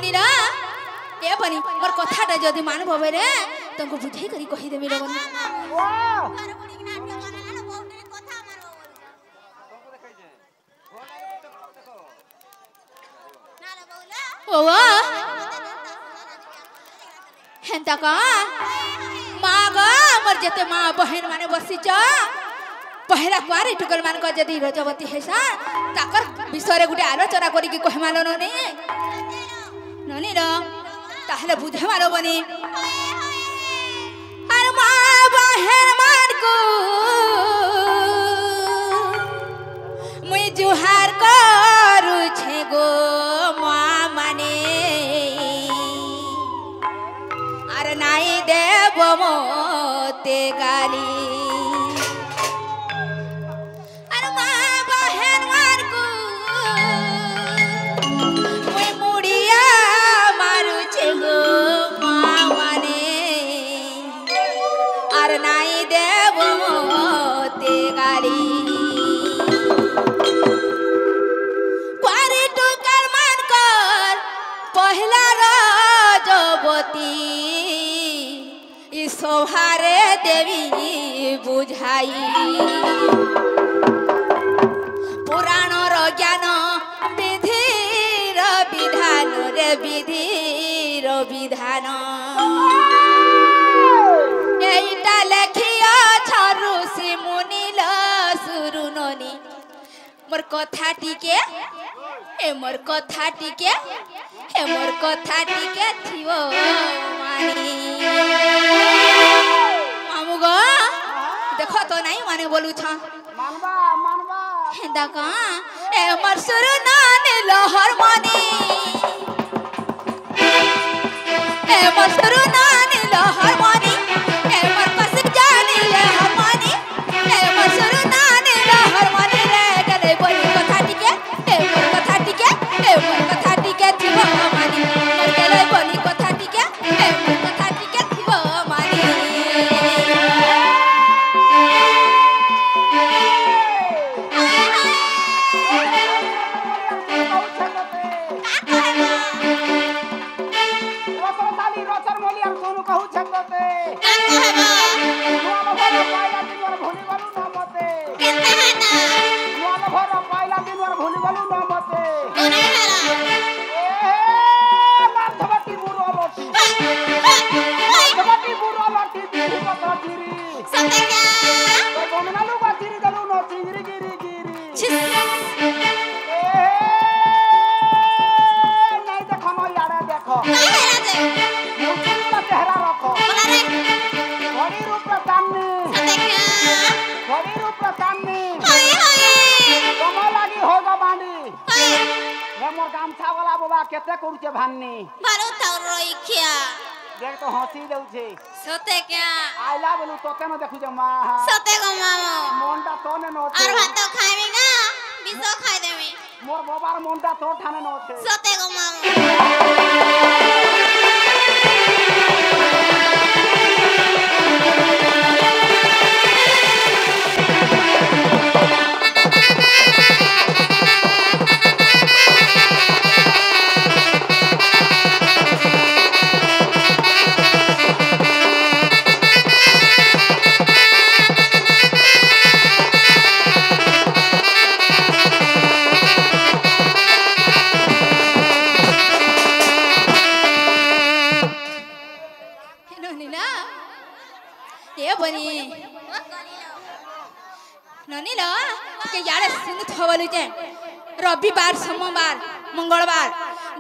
ननीरा ए बनी मोर कथाटा जदी मानबो बेरे तुमको बुझाई करी कहि देबी रे बनी ओ हेंता का माँ गा मोर जते माँ बहन माने बसी छ पहला कुआरी टुकल मान को जदी रजवती हेसा ताकर विषय गुटे आलोचना करी कि कहमालो ननी ननी रो ताहले बुझे मारो बनी हर माँ बहन मान को मुई जुहार करू छे गो माँ माने अरे नाई देव मोते गाली सोहारे देवी बुझाई पुराण ज्ञान विधिर विधान रे विधिर विधान एटा लेखिया ऋषि मुनिल सुरुननी मोर कथा टिके ए मोर कथा टिके ए मोर कथा टिके थिवो मानी मामुगो देखो तो नहीं माने बोलू छ मानबा मानबा हेंदा का ए मोर सुरुननी लहर मानी ए मोर सुरुननी लहर मानी ए मोर कसिक जानी लहर मानी ए मोर सुरुननी लहर मानी रे कले बोली कथा टिके ए मोर कथा टिके ए मोर कथा टिके थिवो मानी मोर कले बोली कथा टिके ए मोर कथा टिके थिवो मानी केते करूचे भान्नी बारो तार रइखिया देख तो हंसी देउ छे सते क्या आइला बोलू तोते न देखु जे मां सते गो मामो मोंडा तोने न छे और भात खाइबी ना बिसो खाइ देबी मोर बाबार मोंडा तो ठाने न छे सते गो मामो रविवार सोमवार मंगलवार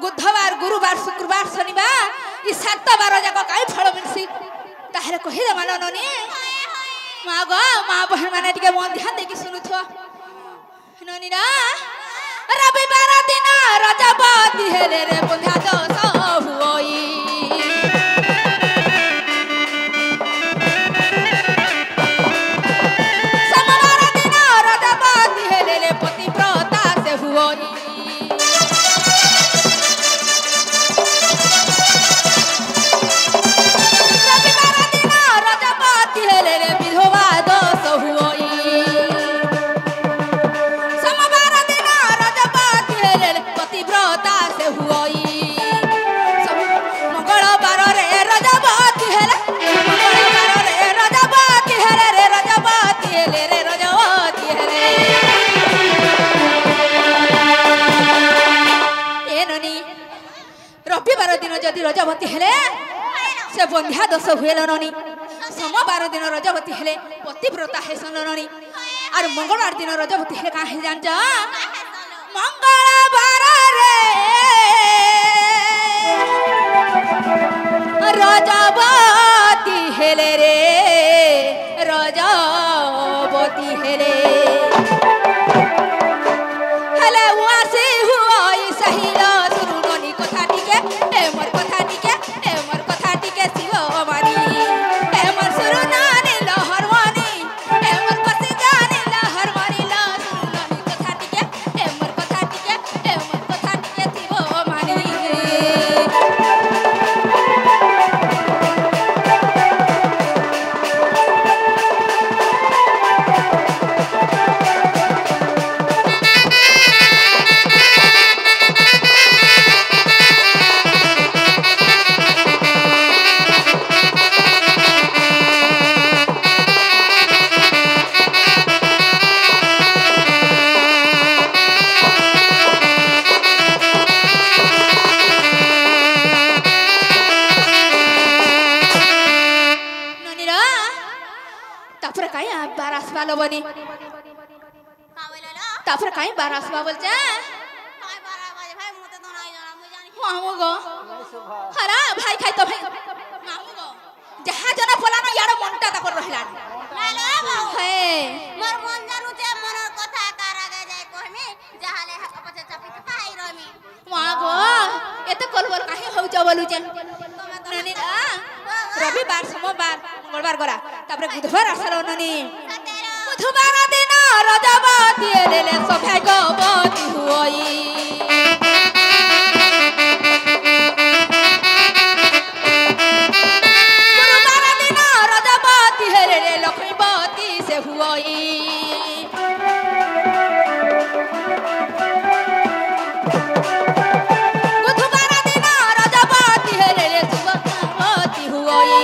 बुधवार गुरुवार शुक्रवार शनिवार ई 7 बार जाक काई फल मिलसी ताहले कहि दे मानो ननी माँ गो माँ बहन माने टिके मन ध्यान देकी सुनुथो ननी रा रविवार दिन रजबती हेले रे बुधा दोस हुई सोमवार दिन रजबती हेले रे पतिव्रता से हुई पतिव्रता से हुई रविवार दिन जदि रजवती हेले से बंध्या दोष हुए ननी सोमवार दिन रजवती हेले पतिव्रता है ननी और मंगलवार दिन रजवती हेले कहाँ है जान मंगलवार रे रजवती हेले रे रजवती हेले हेले वासी हुई सहिला सुरु ननी कथा टिके ए मोर कथा टिके ए मोर कथा टिके शिव मानी ए मोर सुरु नानी लहर मानी ए मोर कसी जानी लहर मानी ला सुरु ननी कथा टिके ए मोर कथा टिके ए मोर कथा टिके शिव मानी बनी ताफरे काई बारास बाबल जा मामू गो हरा भाई खाई तो भाई मामू गो जहां जना फलानो यार मनटा तक रहला हे मोर मन जानु जे मन कथा कारा गे जाय कहमी जहाले पछे चापी पाई रहमी मां गो एते कलबल काहे हो जबलु जे ननी रविवार सोमवार मंगलवार गला तापरे बुधवार आसलो ननी बुधवार दिन रजवती हेले सौभाग्यवती हुई गुरुवार दिन रजवती हेले लक्ष्मीवती से हुई बुधवार दिन रजवती हेले सुभद्रावती हुई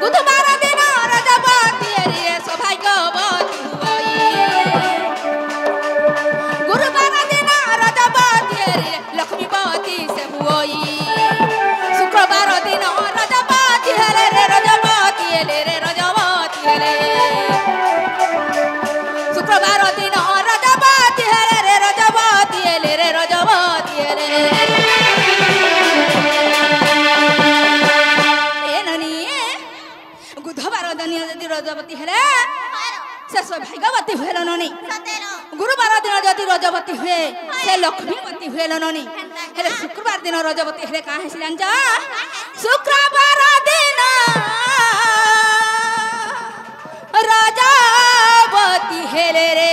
बुधवार दिन रजवती हेले सौभाग्यवती हुई गुरुवार दिन रजवती हेले लक्ष्मीवती से हुई शुक्रवार दिन रजवती हेले रे रजवती हेले रे रजवती हेले शुक्रवार दिन रजवती हेले रे रजवती हेले रे रजवती हेले ए ननी बुधवार दिन यदि रजवती हेले से सौभाग्यवती हुए ननी गुरुवार दिन यदि रजवती हुए से लक्ष्मीवती हुए ननी हेले शुक्रवार दिन रजवती हेले कहाँ है जान शुक्रवार दिन रजवती हेले रे